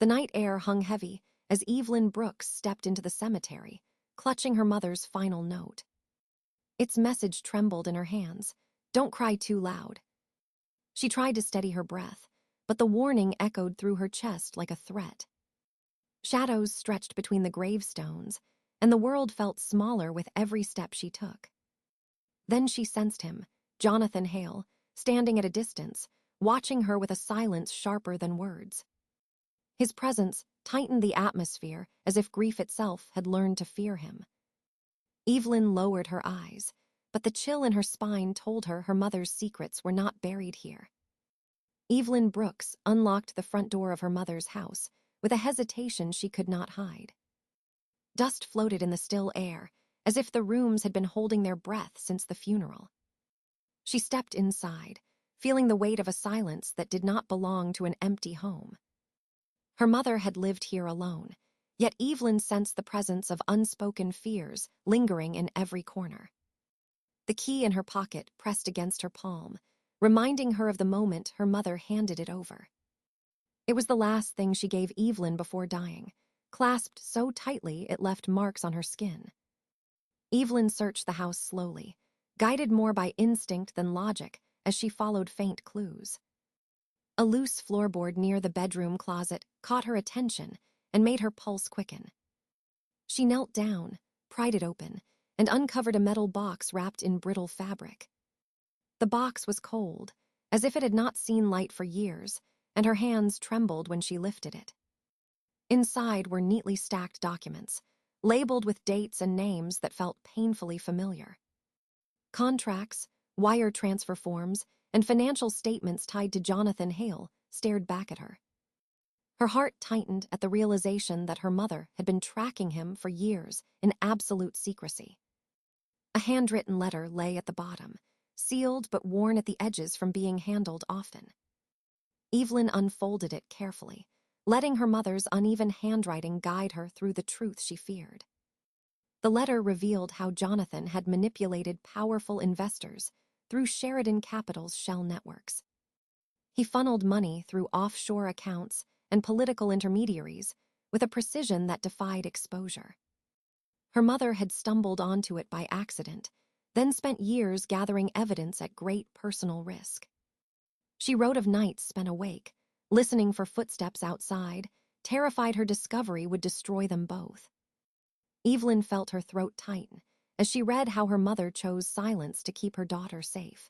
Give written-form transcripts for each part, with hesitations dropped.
The night air hung heavy as Evelyn Brooks stepped into the cemetery, clutching her mother's final note. Its message trembled in her hands. "Don't cry too loud." She tried to steady her breath, but the warning echoed through her chest like a threat. Shadows stretched between the gravestones, and the world felt smaller with every step she took. Then she sensed him, Jonathan Hale, standing at a distance, watching her with a silence sharper than words. His presence tightened the atmosphere as if grief itself had learned to fear him. Evelyn lowered her eyes, but the chill in her spine told her her mother's secrets were not buried here. Evelyn Brooks unlocked the front door of her mother's house with a hesitation she could not hide. Dust floated in the still air, as if the rooms had been holding their breath since the funeral. She stepped inside, feeling the weight of a silence that did not belong to an empty home. Her mother had lived here alone, yet Evelyn sensed the presence of unspoken fears lingering in every corner. The key in her pocket pressed against her palm, reminding her of the moment her mother handed it over. It was the last thing she gave Evelyn before dying, clasped so tightly it left marks on her skin. Evelyn searched the house slowly, guided more by instinct than logic as she followed faint clues. A loose floorboard near the bedroom closet caught her attention and made her pulse quicken. She knelt down, pried it open, and uncovered a metal box wrapped in brittle fabric. The box was cold, as if it had not seen light for years, and her hands trembled when she lifted it. Inside were neatly stacked documents, labeled with dates and names that felt painfully familiar. Contracts, wire transfer forms, and financial statements tied to Jonathan Hale stared back at her. Her heart tightened at the realization that her mother had been tracking him for years in absolute secrecy. A handwritten letter lay at the bottom, sealed but worn at the edges from being handled often. Evelyn unfolded it carefully, letting her mother's uneven handwriting guide her through the truth she feared. The letter revealed how Jonathan had manipulated powerful investors through Sheridan Capital's shell networks. He funneled money through offshore accounts and political intermediaries with a precision that defied exposure. Her mother had stumbled onto it by accident, then spent years gathering evidence at great personal risk. She wrote of nights spent awake, listening for footsteps outside, terrified her discovery would destroy them both. Evelyn felt her throat tighten as she read how her mother chose silence to keep her daughter safe.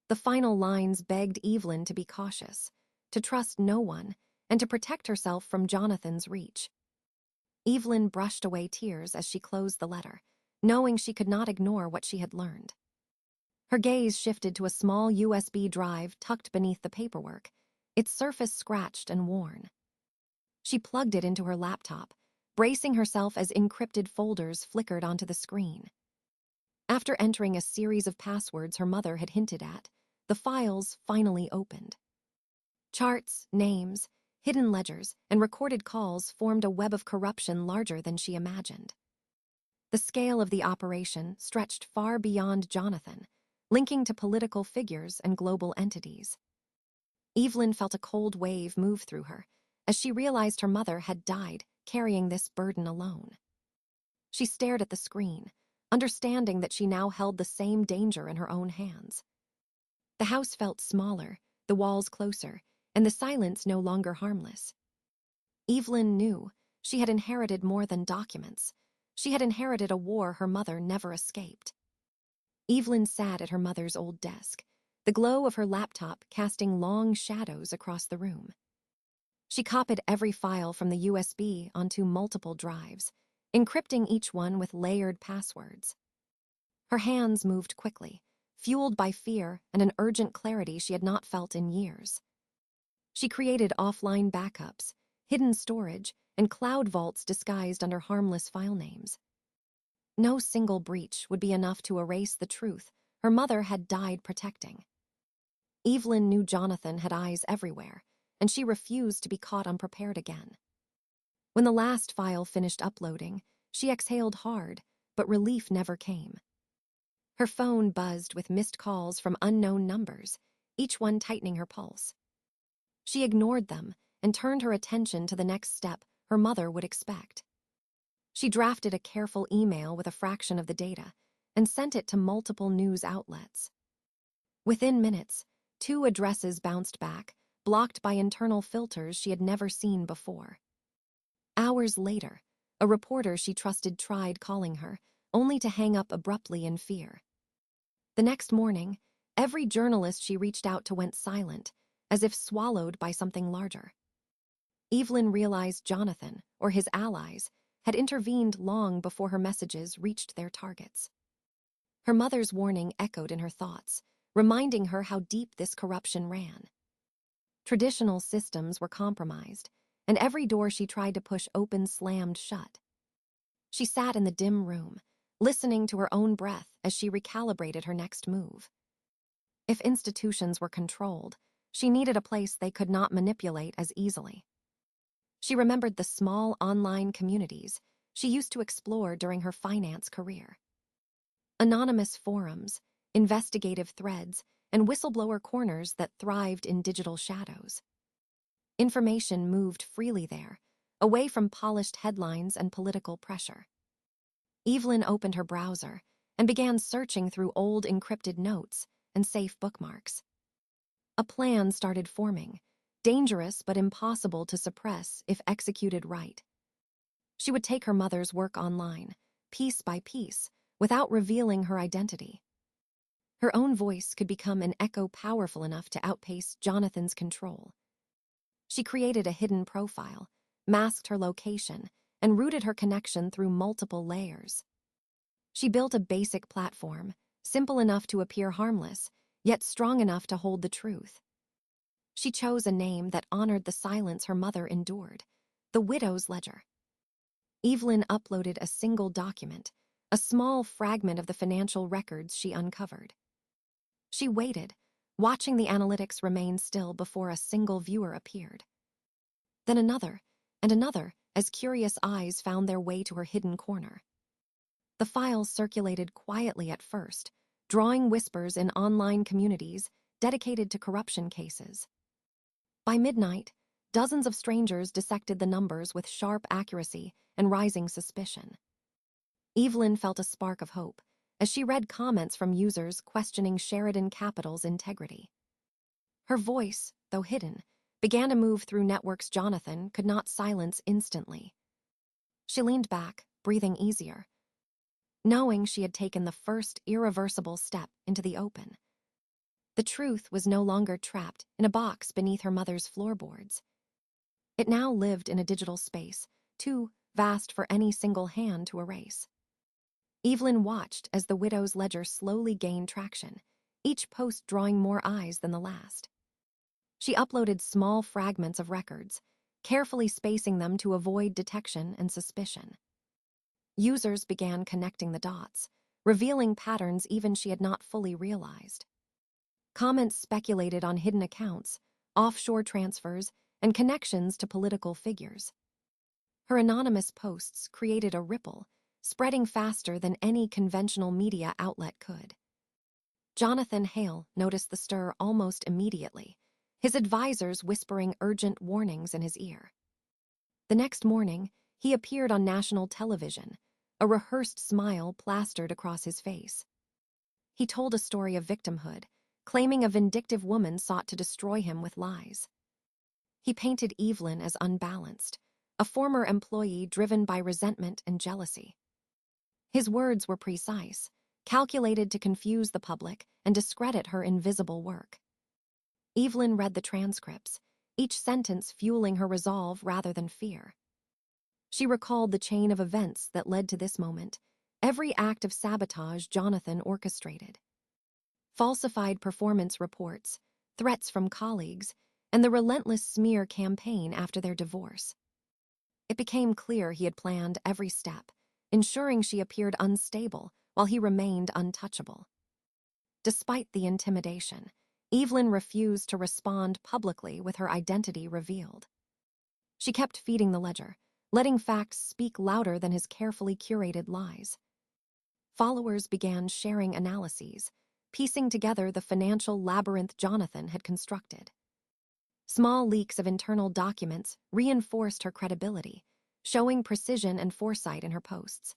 The final lines begged Evelyn to be cautious, to trust no one, and to protect herself from Jonathan's reach. Evelyn brushed away tears as she closed the letter, knowing she could not ignore what she had learned. Her gaze shifted to a small USB drive tucked beneath the paperwork, its surface scratched and worn. She plugged it into her laptop, bracing herself as encrypted folders flickered onto the screen. After entering a series of passwords her mother had hinted at, the files finally opened. Charts, names, hidden ledgers, and recorded calls formed a web of corruption larger than she imagined. The scale of the operation stretched far beyond Jonathan, linking to political figures and global entities. Evelyn felt a cold wave move through her as she realized her mother had died carrying this burden alone. She stared at the screen, understanding that she now held the same danger in her own hands. The house felt smaller, the walls closer, and the silence no longer harmless. Evelyn knew she had inherited more than documents. She had inherited a war her mother never escaped. Evelyn sat at her mother's old desk, the glow of her laptop casting long shadows across the room. She copied every file from the USB onto multiple drives, encrypting each one with layered passwords. Her hands moved quickly, fueled by fear and an urgent clarity she had not felt in years. She created offline backups, hidden storage, and cloud vaults disguised under harmless file names. No single breach would be enough to erase the truth her mother had died protecting. Evelyn knew Jonathan had eyes everywhere, and she refused to be caught unprepared again. When the last file finished uploading, she exhaled hard, but relief never came. Her phone buzzed with missed calls from unknown numbers, each one tightening her pulse. She ignored them and turned her attention to the next step her mother would expect. She drafted a careful email with a fraction of the data and sent it to multiple news outlets. Within minutes, 2 addresses bounced back, blocked by internal filters she had never seen before. Hours later, a reporter she trusted tried calling her, only to hang up abruptly in fear. The next morning, every journalist she reached out to went silent, as if swallowed by something larger. Evelyn realized Jonathan, or his allies, had intervened long before her messages reached their targets. Her mother's warning echoed in her thoughts, reminding her how deep this corruption ran. Traditional systems were compromised, and every door she tried to push open slammed shut. She sat in the dim room, listening to her own breath as she recalibrated her next move. If institutions were controlled, she needed a place they could not manipulate as easily. She remembered the small online communities she used to explore during her finance career. Anonymous forums, investigative threads, and whistleblower corners that thrived in digital shadows. Information moved freely there, away from polished headlines and political pressure. Evelyn opened her browser and began searching through old encrypted notes and safe bookmarks. A plan started forming, dangerous but impossible to suppress if executed right. She would take her mother's work online, piece by piece, without revealing her identity. Her own voice could become an echo powerful enough to outpace Jonathan's control. She created a hidden profile, masked her location, and routed her connection through multiple layers. She built a basic platform, simple enough to appear harmless, yet strong enough to hold the truth. She chose a name that honored the silence her mother endured, the widow's ledger. Evelyn uploaded a single document, a small fragment of the financial records she uncovered. She waited, watching the analytics remain still before a single viewer appeared. Then another, and another, as curious eyes found their way to her hidden corner. The files circulated quietly at first, drawing whispers in online communities dedicated to corruption cases. By midnight, dozens of strangers dissected the numbers with sharp accuracy and rising suspicion. Evelyn felt a spark of hope as she read comments from users questioning Sheridan Capital's integrity. Her voice, though hidden, began to move through networks Jonathan could not silence instantly. She leaned back, breathing easier, knowing she had taken the first irreversible step into the open. The truth was no longer trapped in a box beneath her mother's floorboards. It now lived in a digital space, too vast for any single hand to erase. Evelyn watched as the widow's ledger slowly gained traction, each post drawing more eyes than the last. She uploaded small fragments of records, carefully spacing them to avoid detection and suspicion. Users began connecting the dots, revealing patterns even she had not fully realized. Comments speculated on hidden accounts, offshore transfers, and connections to political figures. Her anonymous posts created a ripple, spreading faster than any conventional media outlet could. Jonathan Hale noticed the stir almost immediately, his advisors whispering urgent warnings in his ear. The next morning, he appeared on national television, a rehearsed smile plastered across his face. He told a story of victimhood, claiming a vindictive woman sought to destroy him with lies. He painted Evelyn as unbalanced, a former employee driven by resentment and jealousy. His words were precise, calculated to confuse the public and discredit her invisible work. Evelyn read the transcripts, each sentence fueling her resolve rather than fear. She recalled the chain of events that led to this moment, every act of sabotage Jonathan orchestrated. Falsified performance reports, threats from colleagues, and the relentless smear campaign after their divorce. It became clear he had planned every step, ensuring she appeared unstable while he remained untouchable. Despite the intimidation, Evelyn refused to respond publicly with her identity revealed. She kept feeding the ledger, letting facts speak louder than his carefully curated lies. Followers began sharing analyses, piecing together the financial labyrinth Jonathan had constructed. Small leaks of internal documents reinforced her credibility, showing precision and foresight in her posts.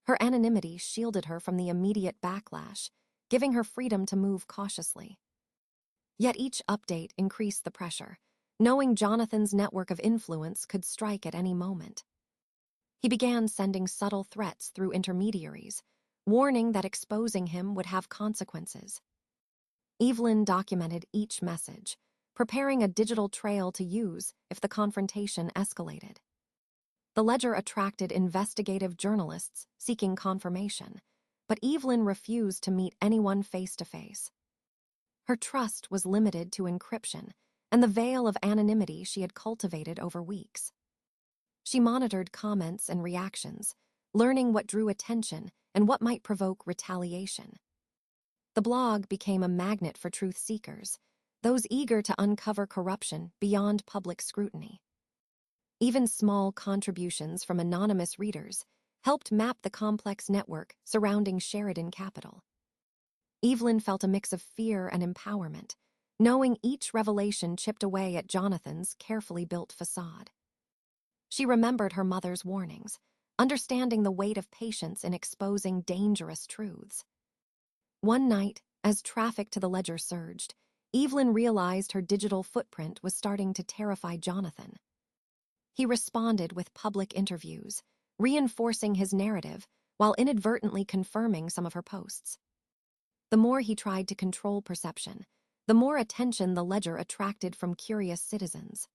Her anonymity shielded her from the immediate backlash, giving her freedom to move cautiously. Yet each update increased the pressure, knowing Jonathan's network of influence could strike at any moment. He began sending subtle threats through intermediaries, warning that exposing him would have consequences. Evelyn documented each message, preparing a digital trail to use if the confrontation escalated. The ledger attracted investigative journalists seeking confirmation, but Evelyn refused to meet anyone face-to-face. Her trust was limited to encryption and the veil of anonymity she had cultivated over weeks. She monitored comments and reactions, learning what drew attention and what might provoke retaliation. The blog became a magnet for truth seekers, those eager to uncover corruption beyond public scrutiny. Even small contributions from anonymous readers helped map the complex network surrounding Sheridan Capital. Evelyn felt a mix of fear and empowerment, knowing each revelation chipped away at Jonathan's carefully built facade. She remembered her mother's warnings, understanding the weight of patience in exposing dangerous truths. One night, as traffic to the ledger surged, Evelyn realized her digital footprint was starting to terrify Jonathan. He responded with public interviews, reinforcing his narrative while inadvertently confirming some of her posts. The more he tried to control perception, the more attention the ledger attracted from curious citizens.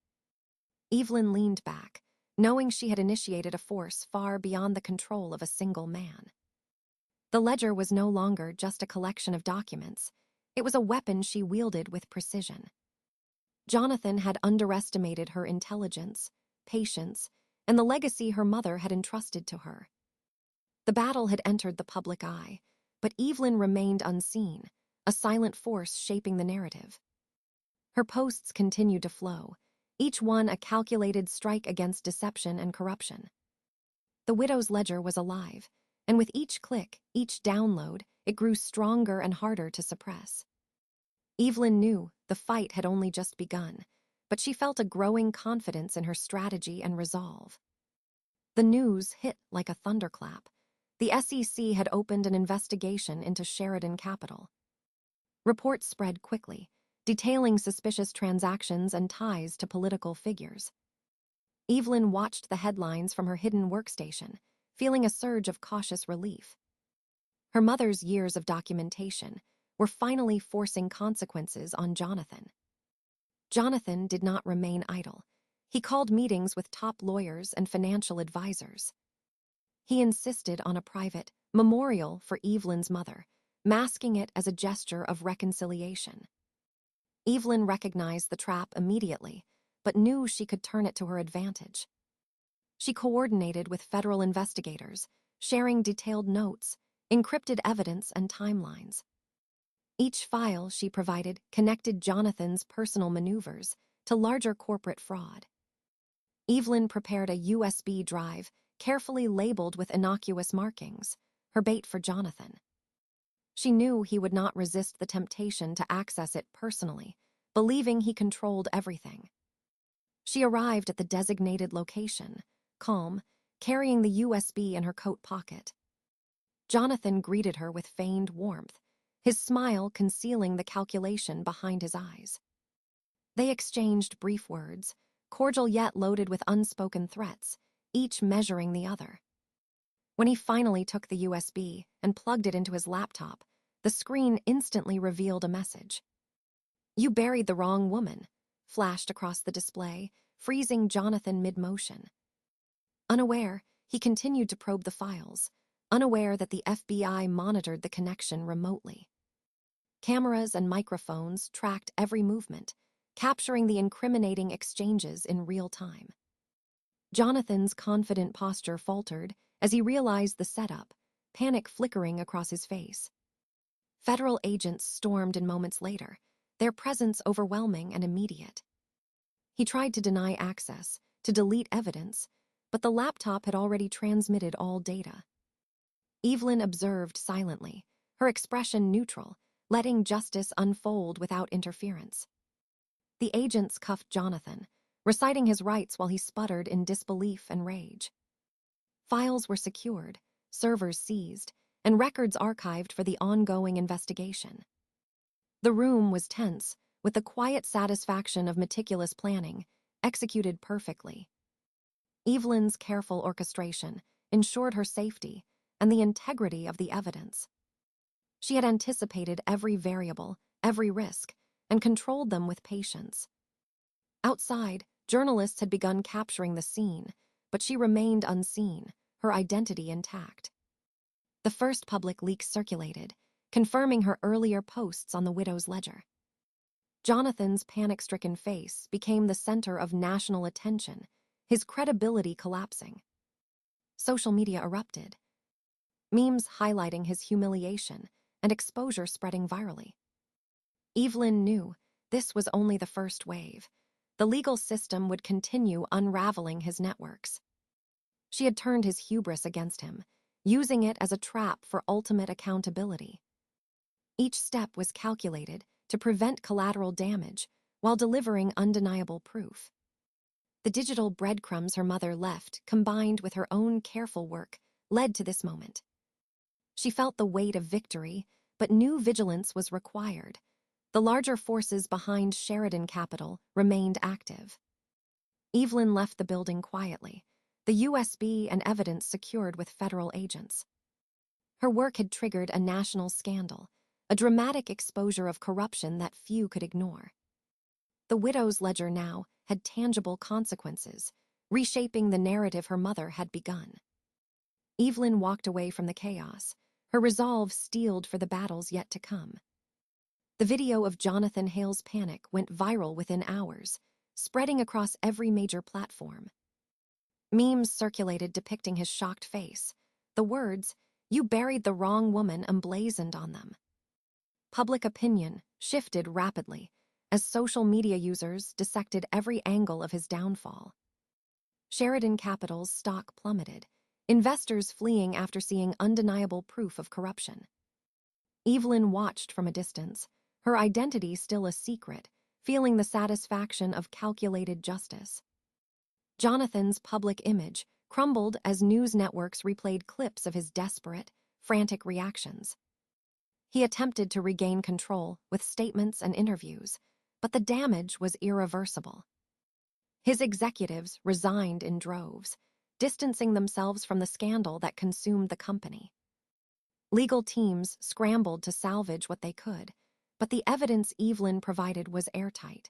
Evelyn leaned back, knowing she had initiated a force far beyond the control of a single man. The ledger was no longer just a collection of documents. It was a weapon she wielded with precision. Jonathan had underestimated her intelligence, patience, and the legacy her mother had entrusted to her. The battle had entered the public eye, but Evelyn remained unseen, a silent force shaping the narrative. Her posts continued to flow, each one a calculated strike against deception and corruption. The widow's ledger was alive, and with each click, each download, it grew stronger and harder to suppress. Evelyn knew the fight had only just begun, but she felt a growing confidence in her strategy and resolve. The news hit like a thunderclap. The SEC had opened an investigation into Sheridan Capital. Reports spread quickly, detailing suspicious transactions and ties to political figures. Evelyn watched the headlines from her hidden workstation, feeling a surge of cautious relief. Her mother's years of documentation were finally forcing consequences on Jonathan. Jonathan did not remain idle. He called meetings with top lawyers and financial advisors. He insisted on a private memorial for Evelyn's mother, masking it as a gesture of reconciliation. Evelyn recognized the trap immediately, but knew she could turn it to her advantage. She coordinated with federal investigators, sharing detailed notes, encrypted evidence, and timelines. Each file she provided connected Jonathan's personal maneuvers to larger corporate fraud. Evelyn prepared a USB drive, carefully labeled with innocuous markings, her bait for Jonathan. She knew he would not resist the temptation to access it personally, believing he controlled everything. She arrived at the designated location, calm, carrying the USB in her coat pocket. Jonathan greeted her with feigned warmth, his smile concealing the calculation behind his eyes. They exchanged brief words, cordial yet loaded with unspoken threats, each measuring the other. When he finally took the USB and plugged it into his laptop, the screen instantly revealed a message. "You buried the wrong woman," flashed across the display, freezing Jonathan mid-motion. Unaware, he continued to probe the files, unaware that the FBI monitored the connection remotely. Cameras and microphones tracked every movement, capturing the incriminating exchanges in real time. Jonathan's confident posture faltered as he realized the setup, panic flickering across his face. Federal agents stormed in moments later, their presence overwhelming and immediate. He tried to deny access, to delete evidence, but the laptop had already transmitted all data. Evelyn observed silently, her expression neutral, letting justice unfold without interference. The agents cuffed Jonathan, reciting his rights while he sputtered in disbelief and rage. Files were secured, servers seized, and records archived for the ongoing investigation. The room was tense, with the quiet satisfaction of meticulous planning, executed perfectly. Evelyn's careful orchestration ensured her safety and the integrity of the evidence. She had anticipated every variable, every risk, and controlled them with patience. Outside, journalists had begun capturing the scene, but she remained unseen, her identity intact. The first public leak circulated, confirming her earlier posts on the widow's ledger. Jonathan's panic-stricken face became the center of national attention, his credibility collapsing. Social media erupted, memes highlighting his humiliation and exposure spreading virally. Evelyn knew this was only the first wave. The legal system would continue unraveling his networks. She had turned his hubris against him, using it as a trap for ultimate accountability. Each step was calculated to prevent collateral damage while delivering undeniable proof. The digital breadcrumbs her mother left, combined with her own careful work, led to this moment. She felt the weight of victory, but new vigilance was required. The larger forces behind Sheridan Capital remained active. Evelyn left the building quietly, the USB and evidence secured with federal agents. Her work had triggered a national scandal, a dramatic exposure of corruption that few could ignore. The widow's ledger now had tangible consequences, reshaping the narrative her mother had begun. Evelyn walked away from the chaos, her resolve steeled for the battles yet to come. The video of Jonathan Hale's panic went viral within hours, spreading across every major platform. Memes circulated depicting his shocked face, the words, "You buried the wrong woman," emblazoned on them. Public opinion shifted rapidly as social media users dissected every angle of his downfall. Sheridan Capital's stock plummeted, investors fleeing after seeing undeniable proof of corruption. Evelyn watched from a distance, her identity still a secret, feeling the satisfaction of calculated justice. Jonathan's public image crumbled as news networks replayed clips of his desperate, frantic reactions. He attempted to regain control with statements and interviews, but the damage was irreversible. His executives resigned in droves, distancing themselves from the scandal that consumed the company. Legal teams scrambled to salvage what they could, but the evidence Evelyn provided was airtight.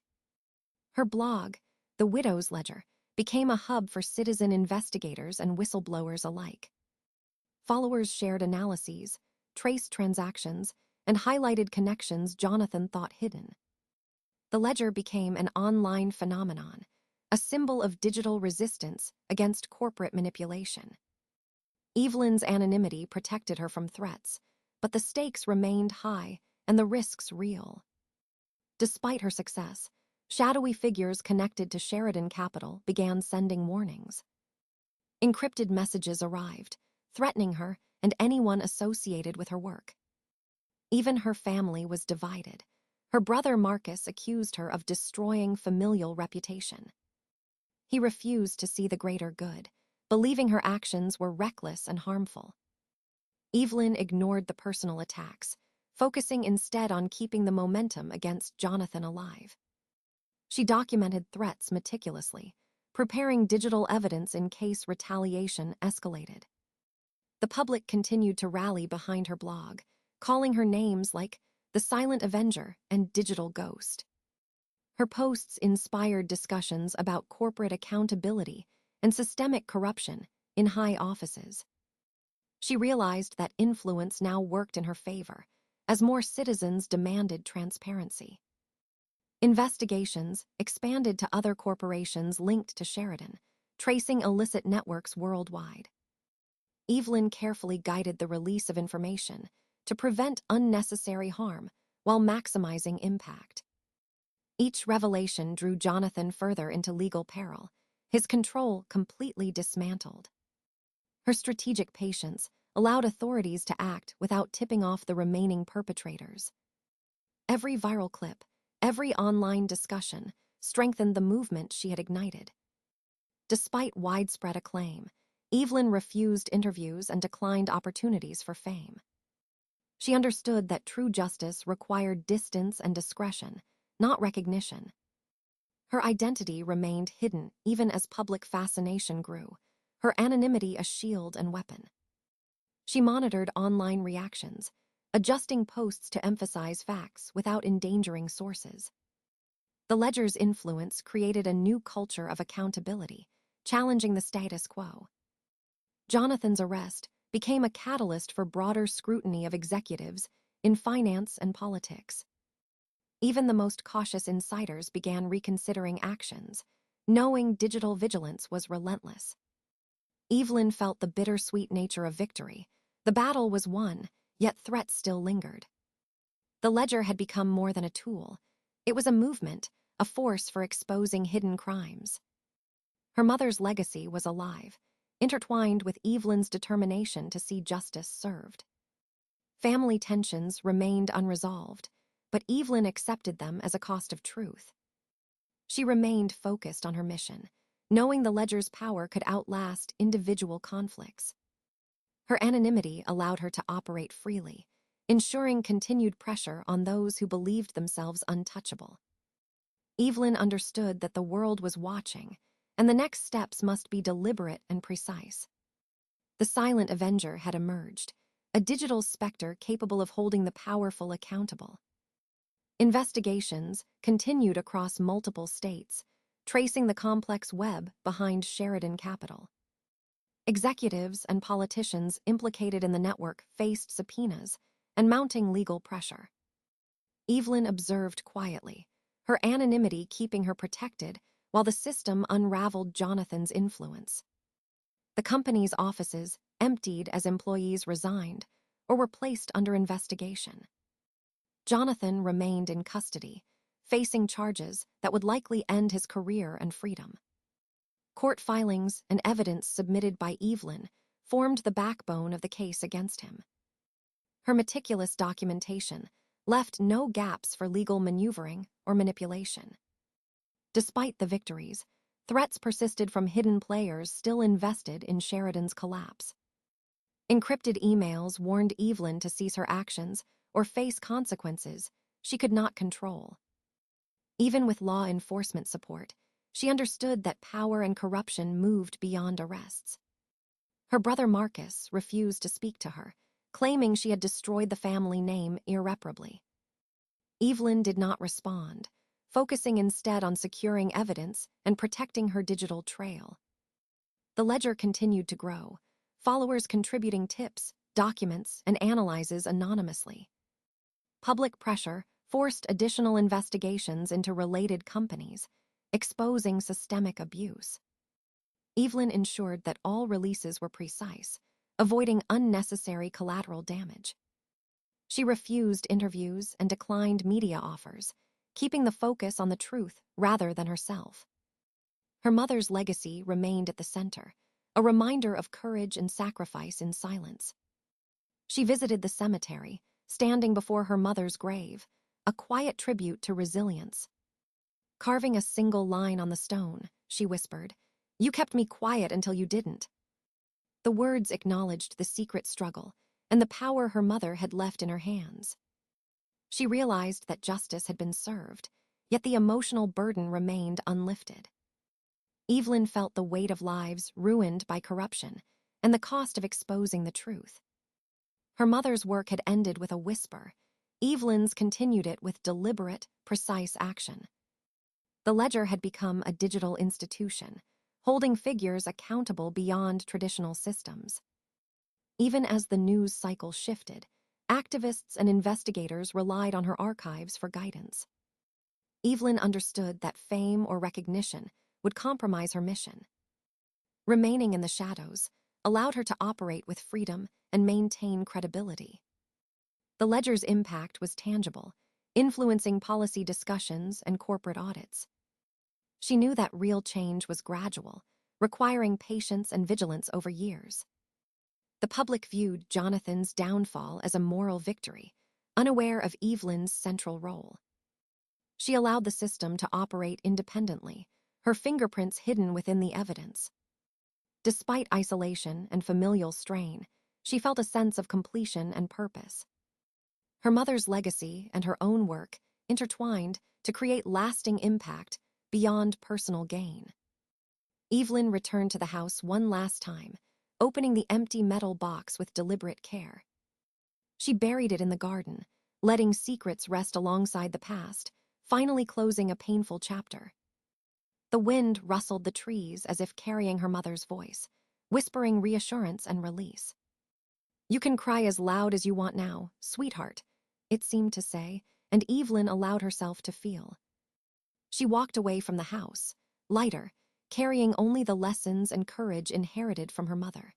Her blog, The Widow's Ledger, became a hub for citizen investigators and whistleblowers alike. Followers shared analyses, traced transactions, and highlighted connections Jonathan thought hidden. The ledger became an online phenomenon, a symbol of digital resistance against corporate manipulation. Evelyn's anonymity protected her from threats, but the stakes remained high and the risks real. Despite her success, shadowy figures connected to Sheridan Capital began sending warnings. Encrypted messages arrived, threatening her and anyone associated with her work. Even her family was divided. Her brother Marcus accused her of destroying familial reputation. He refused to see the greater good, believing her actions were reckless and harmful. Evelyn ignored the personal attacks, focusing instead on keeping the momentum against Jonathan alive. She documented threats meticulously, preparing digital evidence in case retaliation escalated. The public continued to rally behind her blog, calling her names like the Silent Avenger and Digital Ghost. Her posts inspired discussions about corporate accountability and systemic corruption in high offices. She realized that influence now worked in her favor, as more citizens demanded transparency. Investigations expanded to other corporations linked to Sheridan, tracing illicit networks worldwide. Evelyn carefully guided the release of information to prevent unnecessary harm while maximizing impact. Each revelation drew Jonathan further into legal peril, his control completely dismantled. Her strategic patience allowed authorities to act without tipping off the remaining perpetrators. Every viral clip, Every online discussion strengthened the movement she had ignited. Despite widespread acclaim, Evelyn refused interviews and declined opportunities for fame. She understood that true justice required distance and discretion, not recognition. Her identity remained hidden even as public fascination grew, her anonymity a shield and weapon. She monitored online reactions, adjusting posts to emphasize facts without endangering sources. The Ledger's influence created a new culture of accountability, challenging the status quo. Jonathan's arrest became a catalyst for broader scrutiny of executives in finance and politics. Even the most cautious insiders began reconsidering actions, knowing digital vigilance was relentless. Evelyn felt the bittersweet nature of victory. The battle was won, yet threats still lingered. The Ledger had become more than a tool. It was a movement, a force for exposing hidden crimes. Her mother's legacy was alive, intertwined with Evelyn's determination to see justice served. Family tensions remained unresolved, but Evelyn accepted them as a cost of truth. She remained focused on her mission, knowing the Ledger's power could outlast individual conflicts. Her anonymity allowed her to operate freely, ensuring continued pressure on those who believed themselves untouchable. Evelyn understood that the world was watching, and the next steps must be deliberate and precise. The silent avenger had emerged, a digital specter capable of holding the powerful accountable. Investigations continued across multiple states, tracing the complex web behind Sheridan Capital. Executives and politicians implicated in the network faced subpoenas and mounting legal pressure. Evelyn observed quietly, her anonymity keeping her protected while the system unraveled Jonathan's influence. The company's offices emptied as employees resigned or were placed under investigation. Jonathan remained in custody, facing charges that would likely end his career and freedom. Court filings and evidence submitted by Evelyn formed the backbone of the case against him. Her meticulous documentation left no gaps for legal maneuvering or manipulation. Despite the victories, threats persisted from hidden players still invested in Sheridan's collapse. Encrypted emails warned Evelyn to cease her actions or face consequences she could not control. Even with law enforcement support, she understood that power and corruption moved beyond arrests. Her brother Marcus refused to speak to her, claiming she had destroyed the family name irreparably. Evelyn did not respond, focusing instead on securing evidence and protecting her digital trail. The Ledger continued to grow, followers contributing tips, documents, and analyses anonymously. Public pressure forced additional investigations into related companies, exposing systemic abuse. Evelyn ensured that all releases were precise, avoiding unnecessary collateral damage. She refused interviews and declined media offers, keeping the focus on the truth rather than herself. Her mother's legacy remained at the center, a reminder of courage and sacrifice in silence. She visited the cemetery, standing before her mother's grave, a quiet tribute to resilience. Carving a single line on the stone, she whispered, "You kept me quiet until you didn't." The words acknowledged the secret struggle and the power her mother had left in her hands. She realized that justice had been served, yet the emotional burden remained unlifted. Evelyn felt the weight of lives ruined by corruption and the cost of exposing the truth. Her mother's work had ended with a whisper. Evelyn's continued it with deliberate, precise action. The Ledger had become a digital institution, holding figures accountable beyond traditional systems. Even as the news cycle shifted, activists and investigators relied on her archives for guidance. Evelyn understood that fame or recognition would compromise her mission. Remaining in the shadows allowed her to operate with freedom and maintain credibility. The Ledger's impact was tangible, influencing policy discussions and corporate audits. She knew that real change was gradual, requiring patience and vigilance over years. The public viewed Jonathan's downfall as a moral victory, unaware of Evelyn's central role. She allowed the system to operate independently, her fingerprints hidden within the evidence. Despite isolation and familial strain, she felt a sense of completion and purpose. Her mother's legacy and her own work intertwined to create lasting impact beyond personal gain. Evelyn returned to the house one last time, opening the empty metal box with deliberate care. She buried it in the garden, letting secrets rest alongside the past, finally closing a painful chapter. The wind rustled the trees as if carrying her mother's voice, whispering reassurance and release. "You can cry as loud as you want now, sweetheart," it seemed to say, and Evelyn allowed herself to feel. She walked away from the house, lighter, carrying only the lessons and courage inherited from her mother.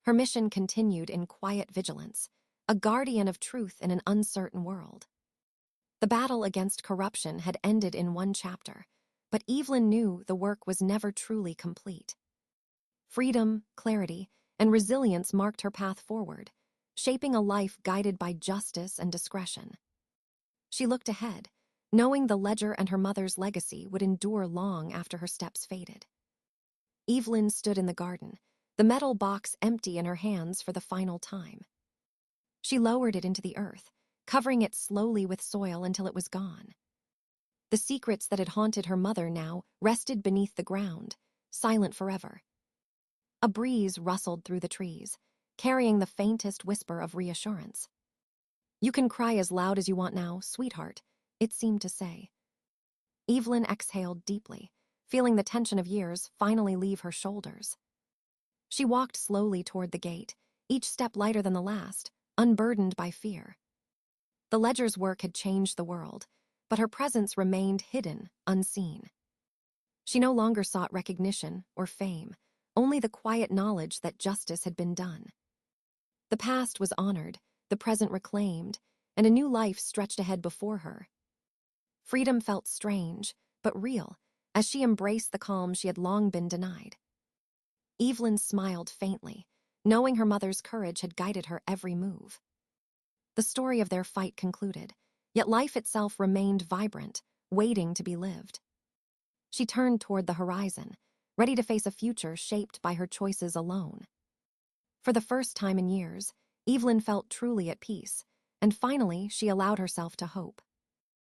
Her mission continued in quiet vigilance, a guardian of truth in an uncertain world. The battle against corruption had ended in one chapter, but Evelyn knew the work was never truly complete. Freedom, clarity, and resilience marked her path forward, shaping a life guided by justice and discretion. She looked ahead, knowing the ledger and her mother's legacy would endure long after her steps faded. Evelyn stood in the garden, the metal box empty in her hands for the final time. She lowered it into the earth, covering it slowly with soil until it was gone. The secrets that had haunted her mother now rested beneath the ground, silent forever. A breeze rustled through the trees, carrying the faintest whisper of reassurance. "You can cry as loud as you want now, sweetheart," it seemed to say. Evelyn exhaled deeply, feeling the tension of years finally leave her shoulders. She walked slowly toward the gate, each step lighter than the last, unburdened by fear. The ledger's work had changed the world, but her presence remained hidden, unseen. She no longer sought recognition or fame, only the quiet knowledge that justice had been done. The past was honored, the present reclaimed, and a new life stretched ahead before her. Freedom felt strange, but real, as she embraced the calm she had long been denied. Evelyn smiled faintly, knowing her mother's courage had guided her every move. The story of their fight concluded, yet life itself remained vibrant, waiting to be lived. She turned toward the horizon, ready to face a future shaped by her choices alone. For the first time in years, Evelyn felt truly at peace, and finally she allowed herself to hope.